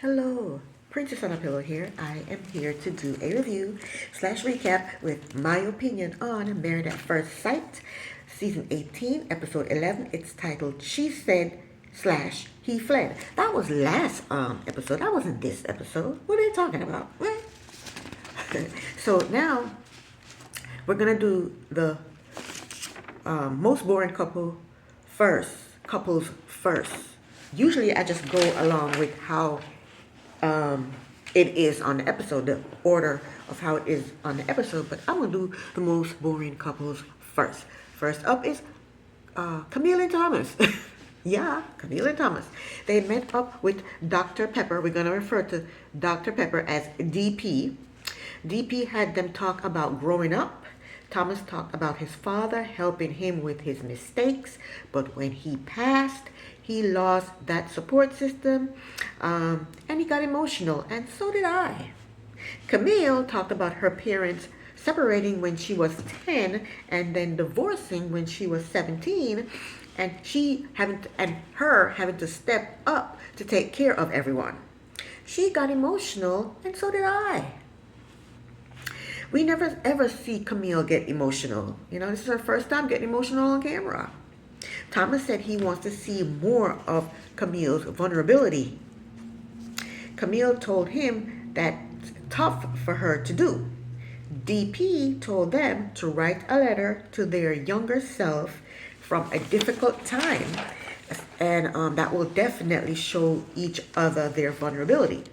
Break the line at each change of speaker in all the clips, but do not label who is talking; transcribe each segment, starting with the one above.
Hello, Princess on a Pillow here. I am here to do a review slash recap with my opinion on Married at First Sight, Season 18, Episode 11. It's titled She Said slash He Fled. That was last episode. That wasn't this episode. What are they talking about? So now we're going to do the most boring couples first. Usually I just go along with how it is on the episode, the order of how it is on the episode, but I'm going to do the most boring couples first. First up is Camille and Thomas. Yeah, Camille and Thomas. They met up with Dr. Pepper. We're going to refer to Dr. Pepper as DP. DP had them talk about growing up. Thomas talked about his father helping him with his mistakes, but when he passed, he lost that support system, and he got emotional, and so did I. Camille talked about her parents separating when she was 10 and then divorcing when she was 17, and her having to step up to take care of everyone. She got emotional, and so did I. We never ever see Camille get emotional. This is her first time getting emotional on camera. Thomas said he wants to see more of Camille's vulnerability. Camille told him that's tough for her to do. DP told them to write a letter to their younger self from a difficult time, and that will definitely show each other their vulnerability.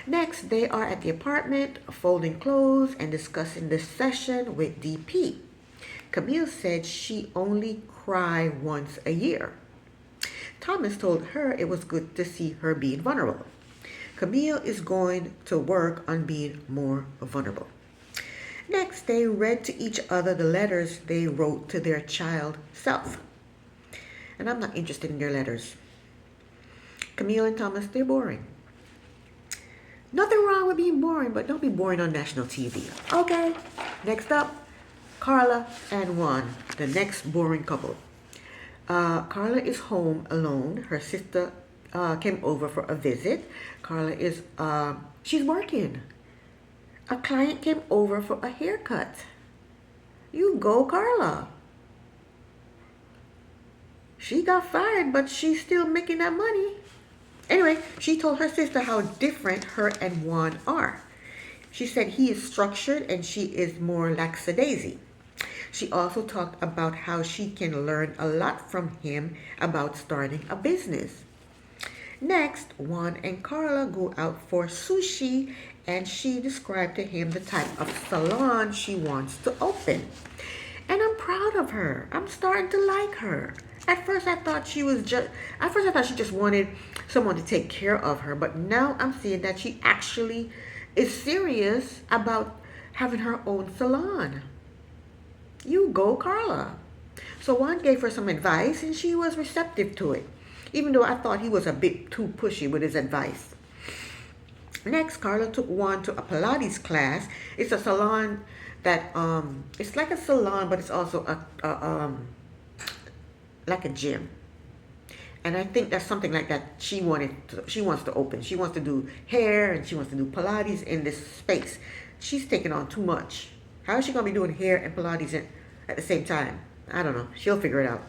Next, they are at the apartment, folding clothes and discussing the session with DP. Camille said she only cry once a year. Thomas told her it was good to see her being vulnerable. Camille is going to work on being more vulnerable. Next, they read to each other the letters they wrote to their child self. And I'm not interested in their letters. Camille and Thomas, they're boring. Nothing wrong with being boring, but don't be boring on national TV. Okay, next up, Carla and Juan, the next boring couple. Carla is home alone. Her sister came over for a visit. Carla is, she's working. A client came over for a haircut. You go, Carla. She got fired, but she's still making that money. Anyway, she told her sister how different her and Juan are. She said he is structured and she is more lackadaisy. She also talked about how she can learn a lot from him about starting a business. Next, Juan and Carla go out for sushi, and she described to him the type of salon she wants to open. And I'm proud of her. I'm starting to like her. At first I thought she just wanted someone to take care of her, but now I'm seeing that she actually is serious about having her own salon. You go, Carla. So Juan gave her some advice, and she was receptive to it, even though I thought he was a bit too pushy with his advice. Next, Carla took Juan to a Pilates class. It's a salon that, it's like a salon, but it's also like a gym. And I think that's something like that she wants to open. She wants to do hair and she wants to do Pilates in this space. She's taking on too much. How is she going to be doing hair and Pilates at the same time? I don't know. She'll figure it out.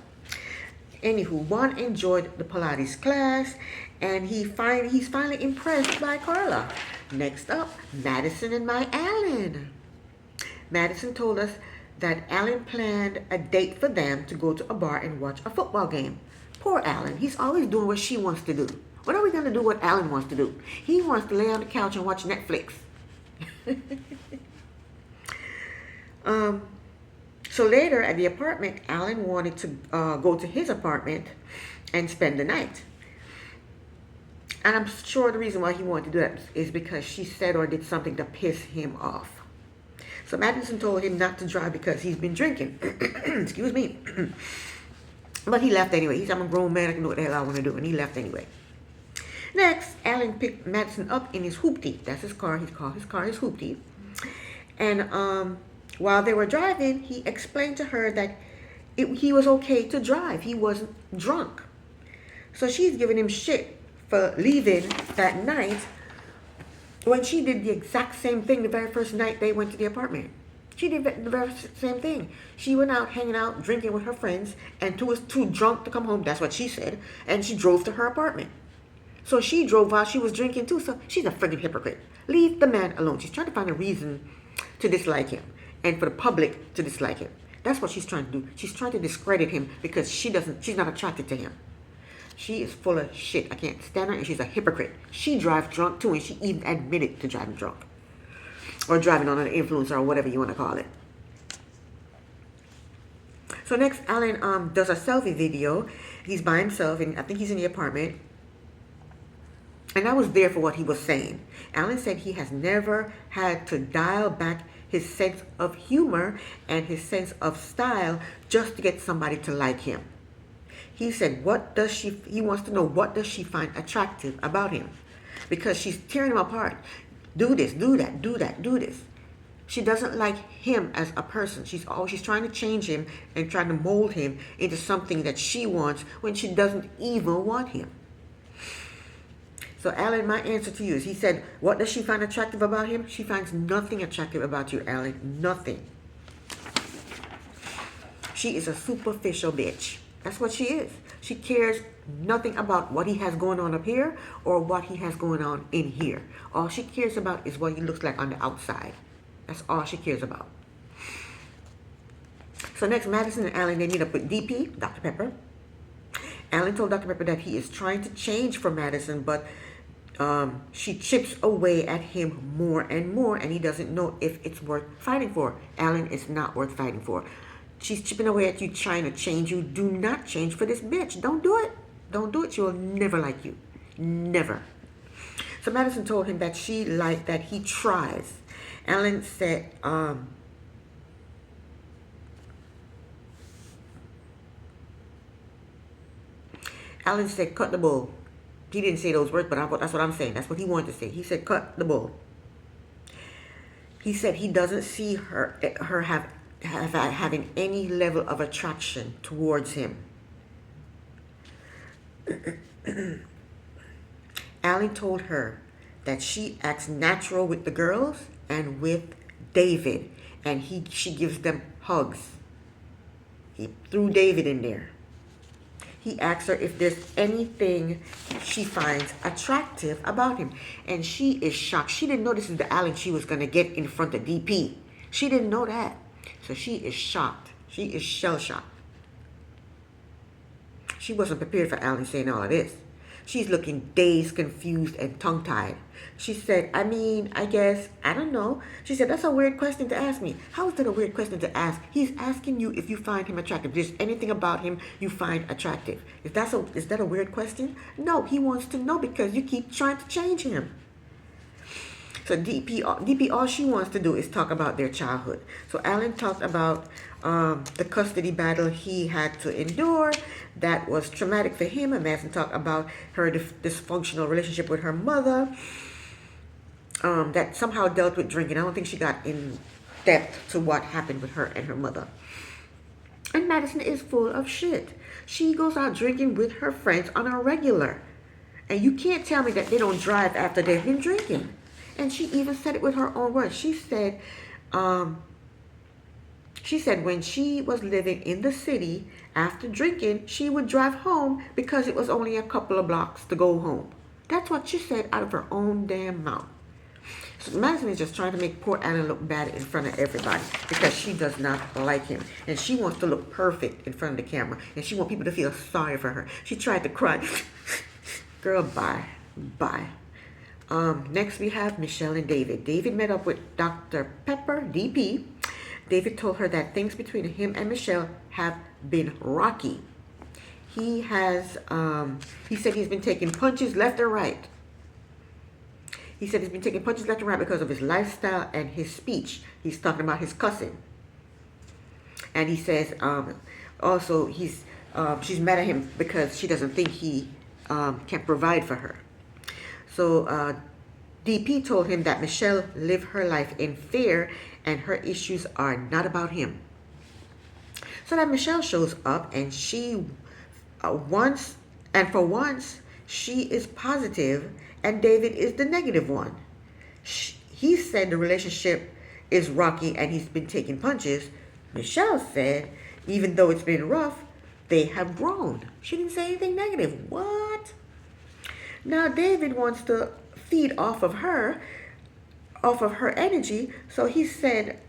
Anywho, Juan enjoyed the Pilates class, and he's finally impressed by Carla. Next up, Madison and my Alan. Madison told us that Alan planned a date for them to go to a bar and watch a football game. Poor Alan. He's always doing what she wants to do. When are we going to do what Alan wants to do? He wants to lay on the couch and watch Netflix. So later at the apartment, Alan wanted to go to his apartment and spend the night. And I'm sure the reason why he wanted to do that is because she said or did something to piss him off. So Madison told him not to drive because he's been drinking. Excuse me. But he left anyway. He said, I'm a grown man. I can do what the hell I want to do. And he left anyway. Next, Alan picked Madison up in his hoopty. That's his car. He called his car his hoopty. And while they were driving, he explained to her that he was okay to drive. He wasn't drunk. So she's giving him shit for leaving that night when she did the exact same thing the very first night they went to the apartment. She did the very same thing. She went out hanging out, drinking with her friends, and was too drunk to come home. That's what she said. And she drove to her apartment. So she drove while she was drinking too. So she's a friggin' hypocrite. Leave the man alone. She's trying to find a reason to dislike him and for the public to dislike him. That's what she's trying to do. She's trying to discredit him because she's not attracted to him. She is full of shit. I can't stand her, and she's a hypocrite. She drives drunk too, and she even admitted to driving drunk. Or driving on an influencer, or whatever you want to call it. So next, Alan does a selfie video. He's by himself, and I think he's in the apartment. And I was there for what he was saying. Alan said he has never had to dial back his sense of humor and his sense of style just to get somebody to like him. He said, he wants to know, what does she find attractive about him? Because she's tearing him apart. Do this, do that, do that, do this. She doesn't like him as a person. She's trying to change him and trying to mold him into something that she wants when she doesn't even want him. So Alan, my answer to you is, he said, what does she find attractive about him? She finds nothing attractive about you, Alan. Nothing. She is a superficial bitch. That's what she is. She cares nothing about what he has going on up here or what he has going on in here. All she cares about is what he looks like on the outside. That's all she cares about. So next, Madison and Alan, they meet up with DP, Dr. Pepper. Alan told Dr. Pepper that he is trying to change for Madison, but she chips away at him more and more, and he doesn't know if it's worth fighting for. Alan is not worth fighting for. She's chipping away at you, trying to change you. Do not change for this bitch. Don't do it. Don't do it. She will never like you. Never. So Madison told him that that he tries. Alan said, cut the bull. He didn't say those words, but that's what I'm saying. That's what he wanted to say. He said, cut the bull. He said he doesn't see her having any level of attraction towards him. Alan told her that she acts natural with the girls and with David, and she gives them hugs. He threw David in there. He asked her if there's anything she finds attractive about him, and she is shocked. She didn't know this is the Alan she was going to get in front of DP. She didn't know that. So she is shocked. She is shell-shocked. She wasn't prepared for Alan saying all of this. She's looking dazed, confused, and tongue-tied. She said, I don't know. She said, that's a weird question to ask me. How is that a weird question to ask? He's asking you if you find him attractive. Is there anything about him you find attractive? Is that a weird question? No, he wants to know because you keep trying to change him. So DP, all she wants to do is talk about their childhood. So Alan talked about the custody battle he had to endure. That was traumatic for him. And Madison talked about her dysfunctional relationship with her mother. That somehow dealt with drinking. I don't think she got in depth to what happened with her and her mother. And Madison is full of shit. She goes out drinking with her friends on a regular. And you can't tell me that they don't drive after they've been drinking. And she even said it with her own words. She said when she was living in the city, after drinking, she would drive home because it was only a couple of blocks to go home. That's what she said out of her own damn mouth. So Madison is just trying to make poor Alan look bad in front of everybody because she does not like him. And she wants to look perfect in front of the camera. And she wants people to feel sorry for her. She tried to cry. Girl, bye. Bye. Next we have Michelle and David. David met up with Dr. Pepper, DP. David told her that things between him and Michelle have been rocky. He said he's been taking punches left and right. He said he's been taking punches left and right because of his lifestyle and his speech. He's talking about his cussing. And he says also she's mad at him because she doesn't think he can provide for her. So DP told him that Michelle lived her life in fear and her issues are not about him. So that Michelle shows up and she for once she is positive and David is the negative one. He said the relationship is rocky and he's been taking punches. Michelle said, even though it's been rough, they have grown. She didn't say anything negative. What? Now David wants to feed off of her energy. So he said,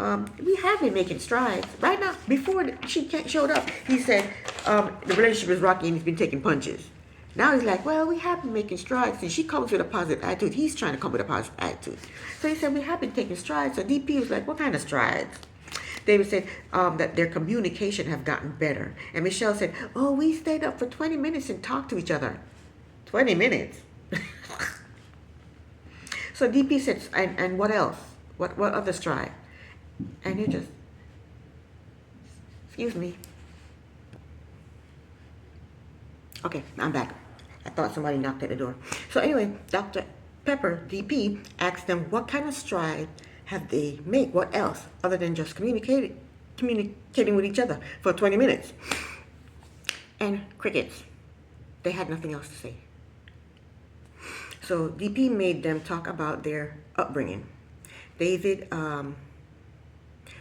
we have been making strides. Right now, before she showed up, he said the relationship is rocky and he's been taking punches. Now he's like, well, we have been making strides. And she comes with a positive attitude. He's trying to come with a positive attitude. So he said, we have been taking strides. So DP was like, what kind of strides? David said that their communication have gotten better. And Michelle said, oh, we stayed up for 20 minutes and talked to each other. 20 minutes? So DP said, and what else? What other stride? And you just, excuse me. Okay, I'm back. I thought somebody knocked at the door. So anyway, Dr. Pepper, DP, asked them what kind of stride have they made? What else other than just communicating with each other for 20 minutes? And crickets. They had nothing else to say. So DP made them talk about their upbringing. David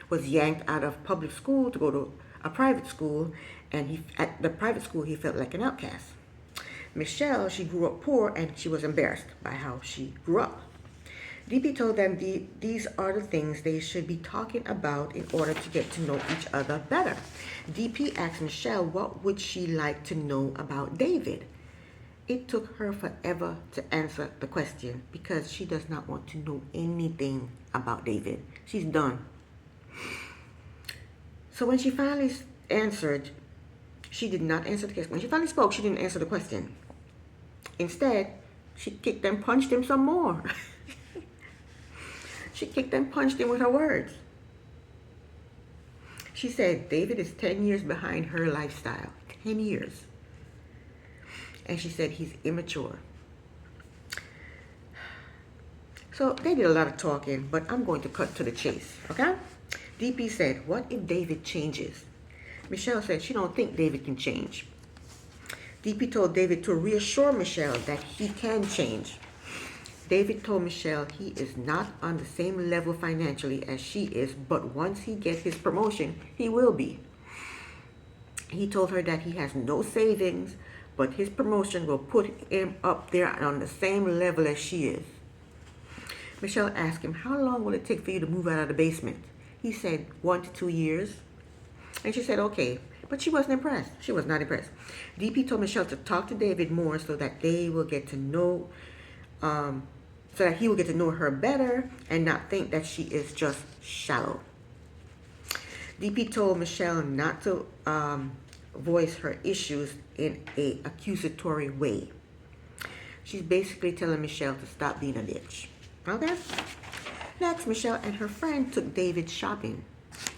was yanked out of public school to go to a private school, and at the private school he felt like an outcast. Michelle, she grew up poor and she was embarrassed by how she grew up. DP told them these are the things they should be talking about in order to get to know each other better. DP asked Michelle what would she like to know about David. It took her forever to answer the question because she does not want to know anything about David. She's done. So when she finally answered, she did not answer the question. When she finally spoke, she didn't answer the question. Instead, she kicked and punched him some more. She kicked and punched him with her words. She said, David is 10 years behind her lifestyle. 10 years. And she said he's immature. So they did a lot of talking, but I'm going to cut to the chase, okay? DP said, what if David changes? Michelle said she don't think David can change. DP told David to reassure Michelle that he can change. David told Michelle he is not on the same level financially as she is, but once he gets his promotion, he will be. He told her that he has no savings, but his promotion will put him up there on the same level as she is. Michelle asked him, how long will it take for you to move out of the basement? He said 1 to 2 years. And she said, okay. But she wasn't impressed. She was not impressed. DP told Michelle to talk to David more so that they will get to know, so that he will get to know her better and not think that she is just shallow. DP told Michelle not to voice her issues in a accusatory way. She's basically telling Michelle to stop being a bitch. Okay? Next, Michelle and her friend took David shopping.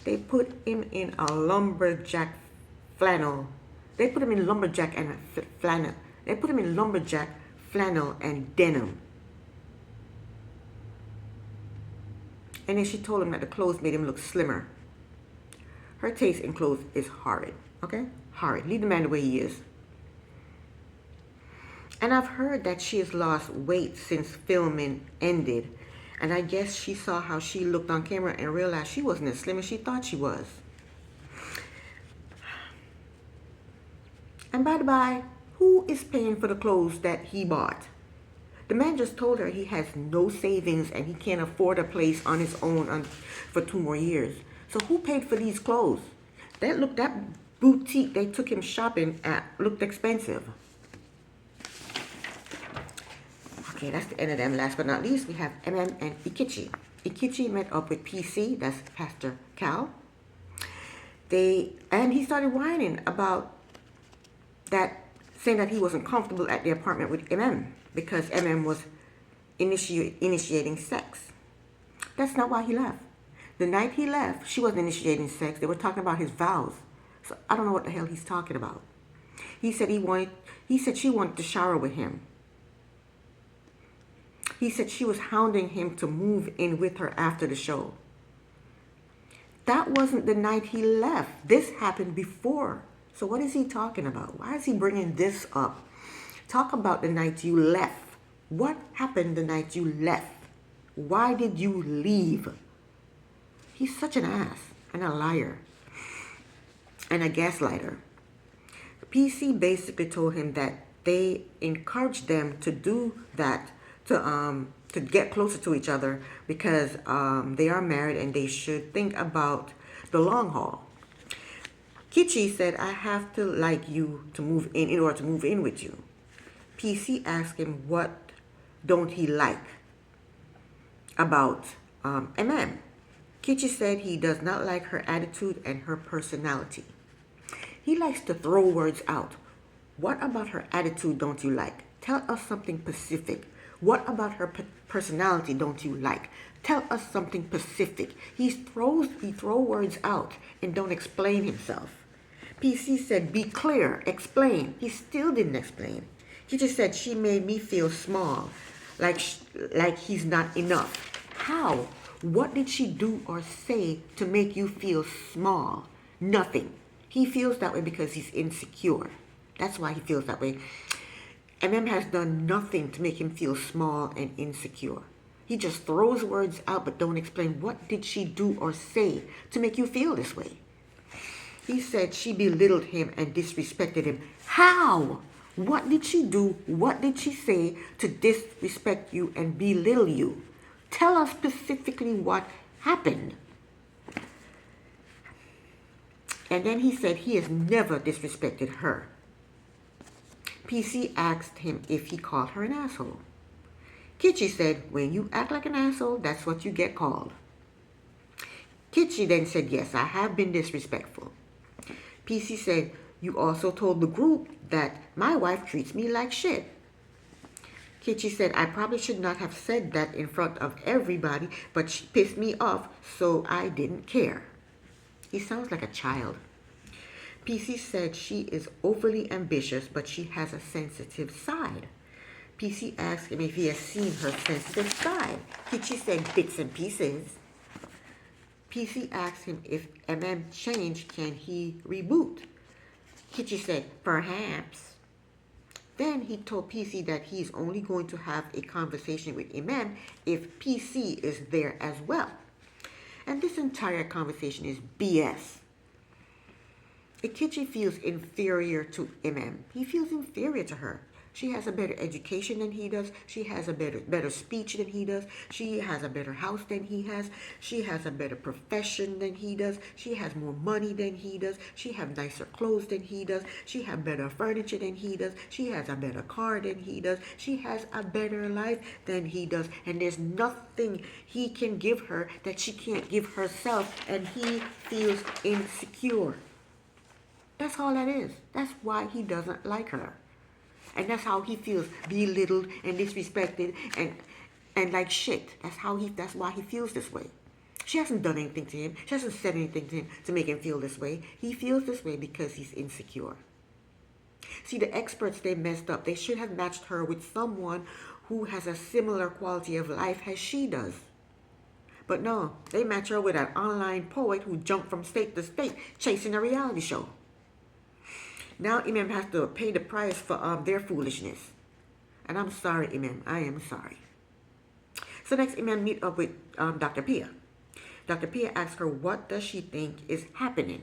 They put him in a lumberjack flannel. They put him in lumberjack and flannel. They put him in lumberjack flannel and denim. And then she told him that the clothes made him look slimmer. Her taste in clothes is horrid. Okay? Horrid. Leave the man the way he is. And I've heard that she has lost weight since filming ended. And I guess she saw how she looked on camera and realized she wasn't as slim as she thought she was. And by the by, who is paying for the clothes that he bought? The man just told her he has no savings and he can't afford a place on his own for 2 more years. So who paid for these clothes? That boutique they took him shopping at looked expensive. Okay, that's the end of them. Last but not least, we have MM and Ikichi. Ikichi met up with PC, that's Pastor Cal. And he started whining about that, saying that he wasn't comfortable at the apartment with MM because MM was initiating sex. That's not why he left. The night he left, she wasn't initiating sex. They were talking about his vows. So I don't know what the hell he's talking about. He said she wanted to shower with him. He said she was hounding him to move in with her after the show. That wasn't the night he left. This happened before. So what is he talking about? Why is he bringing this up Talk about the night you left. What happened the night you left? Why did you leave? He's such an ass and a liar and a gaslighter. PC basically told him that they encouraged them to do that to get closer to each other because they are married and they should think about the long haul. Kichi said, I have to like you to move in order to move in with you. PC asked him what don't he like about MM. Kichi said he does not like her attitude and her personality. He likes to throw words out. What about her attitude don't you like? Tell us something specific. What about her personality don't you like? Tell us something specific. He throws words out and don't explain himself. PC said, be clear, explain. He still didn't explain. He just said, she made me feel small, like he's not enough. How? What did she do or say to make you feel small? Nothing. He feels that way because he's insecure. That's why he feels that way. MM has done nothing to make him feel small and insecure. He just throws words out but don't explain what did she do or say to make you feel this way. He said she belittled him and disrespected him. How? What did she do? What did she say to disrespect you and belittle you? Tell us specifically what happened. And then he said he has never disrespected her. PC asked him if he called her an asshole. Kichi said, when you act like an asshole, that's what you get called. Kichi then said, yes, I have been disrespectful. PC said, you also told the group that my wife treats me like shit. Kichi said, I probably should not have said that in front of everybody, but she pissed me off, so I didn't care. He sounds like a child. PC said she is overly ambitious, but she has a sensitive side. PC asked him if he has seen her sensitive side. Kichi said bits and pieces. PC asked him if MM changed, can he reboot? Kichi said, perhaps. Then he told PC that he's only going to have a conversation with MM if PC is there as well. And this entire conversation is BS. Kichi feels inferior to MM. He feels inferior to her. She has a better education than he does. She has a better speech than he does. She has a better house than he has. She has a better profession than he does. She has more money than he does. She has nicer clothes than he does. She has better furniture than he does. She has a better car than he does. She has a better life than he does. And there's nothing he can give her that she can't give herself. And he feels insecure. That's all that is. That's why he doesn't like her. And that's how he feels belittled and disrespected and like shit. That's why he feels this way. She hasn't done anything to him. She hasn't said anything to him to make him feel this way. He feels this way because he's insecure. See, the experts, they messed up. They should have matched her with someone who has a similar quality of life as she does. But no, they match her with an online poet who jumped from state to state chasing a reality show. Now Imam has to pay the price for their foolishness. And I'm sorry, Imam. I am sorry. So next, Imam meet up with Dr. Pia. Dr. Pia asks her what does she think is happening.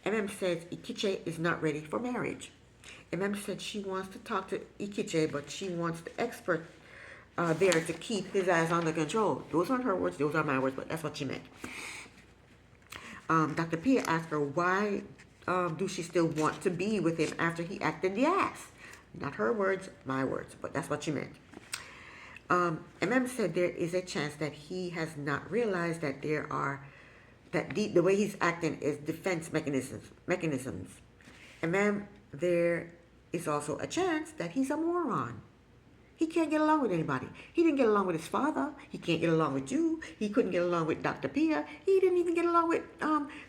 Imam says Ikiche is not ready for marriage. Imam said she wants to talk to Ikiche, but she wants the expert there to keep his ass under control. Those aren't her words. Those are my words, but that's what she meant. Dr. Pia asked her why do she still want to be with him after he acted the ass? Not her words, my words, but that's what she meant. MM said there is a chance that he has not realized that the way he's acting is defense mechanisms. MM, there is also a chance that he's a moron. He can't get along with anybody. He didn't get along with his father. He can't get along with you. He couldn't get along with Dr. Pia. He didn't even get along with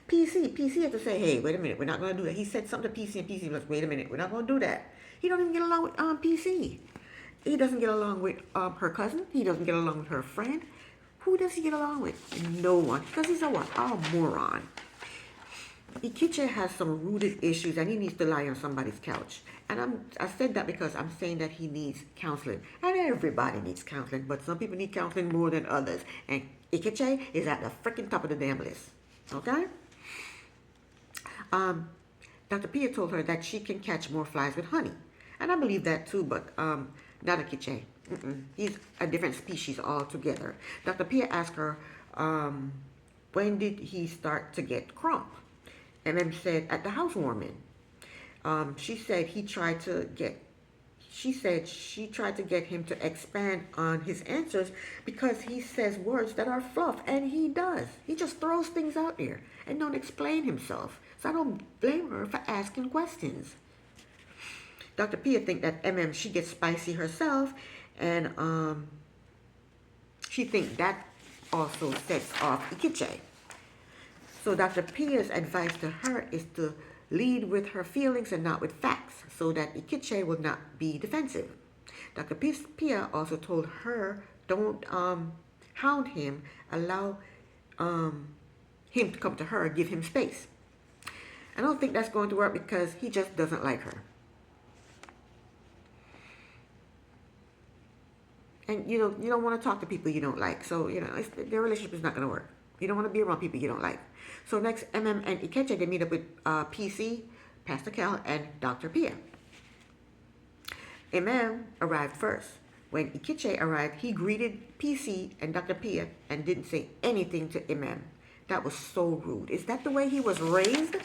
PC. PC had to say, hey, wait a minute, we're not going to do that. He said something to PC and PC was, wait a minute, we're not going to do that. He don't even get along with PC. He doesn't get along with her cousin. He doesn't get along with her friend. Who does he get along with? No one. Because he's a what? A moron. Ikiche has some rooted issues and he needs to lie on somebody's couch. And I said that because I'm saying that he needs counseling. And everybody needs counseling, but some people need counseling more than others. And Ikiche is at the freaking top of the damn list. Okay? Dr. Pia told her that she can catch more flies with honey. And I believe that too, but not Ikiche. He's a different species altogether. Dr. Pia asked her, when did he start to get crump? MM said at the housewarming. She said she tried to get him to expand on his answers because he says words that are fluff, and he does. He just throws things out there and don't explain himself. So I don't blame her for asking questions. Dr. Pia think that she gets spicy herself, and she think that also sets off Ikiche. So Dr. Pia's advice to her is to lead with her feelings and not with facts, so that Ikiche will not be defensive. Dr. Pia also told her, don't hound him, allow him to come to her, give him space. I don't think that's going to work because he just doesn't like her. And you don't want to talk to people you don't like, so their relationship is not going to work. You don't want to be around people you don't like. So next, and Ikiche, they meet up with PC, Pastor Cal, and Dr. Pia. arrived first. When Ikiche arrived, he greeted PC and Dr. Pia and didn't say anything to Imam. That was so rude. Is that the way he was raised?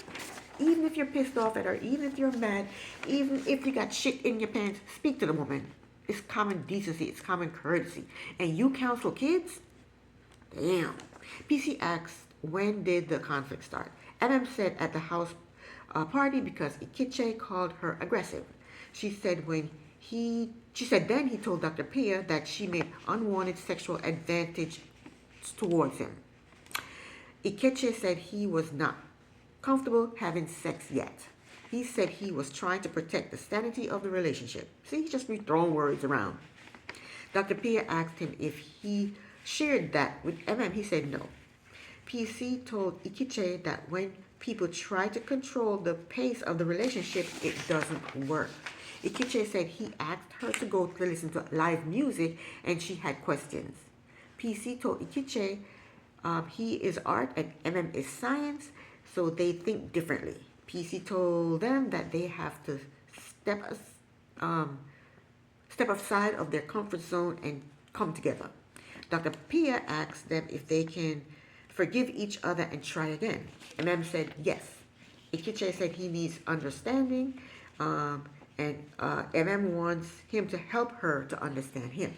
Even if you're pissed off at her, even if you're mad, even if you got shit in your pants, speak to the woman. It's common decency, it's common courtesy. And you counsel kids? Damn. PC asked, when did the conflict start? MM said at the house party because Ikiche called her aggressive. She said then he told Dr. Pia that she made unwanted sexual advantage towards him. Ikiche said he was not comfortable having sex yet. He said he was trying to protect the sanity of the relationship. See, he's just be throwing words around. Dr. Pia asked him if he shared that with MM. He said no. PC told Ikiche that when people try to control the pace of the relationship, it doesn't work. Ikiche said he asked her to go to listen to live music and she had questions. PC told Ikiche he is art and MM is science, so they think differently. PC told them that they have to step aside of their comfort zone and come together. Dr. Pia asked them if they can forgive each other and try again. MM said yes. Ikiche said he needs understanding, and MM wants him to help her to understand him.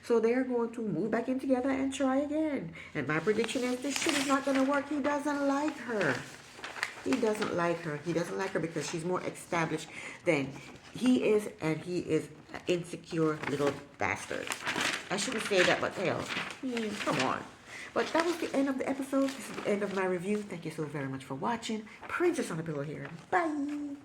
So they're going to move back in together and try again. And my prediction is this shit is not going to work. He doesn't like her. He doesn't like her. He doesn't like her because she's more established than he is, and he is an insecure little bastard. I shouldn't say that, but hell, come on. But that was the end of the episode. This is the end of my review. Thank you so very much for watching. Princess on the Pillow here. Bye.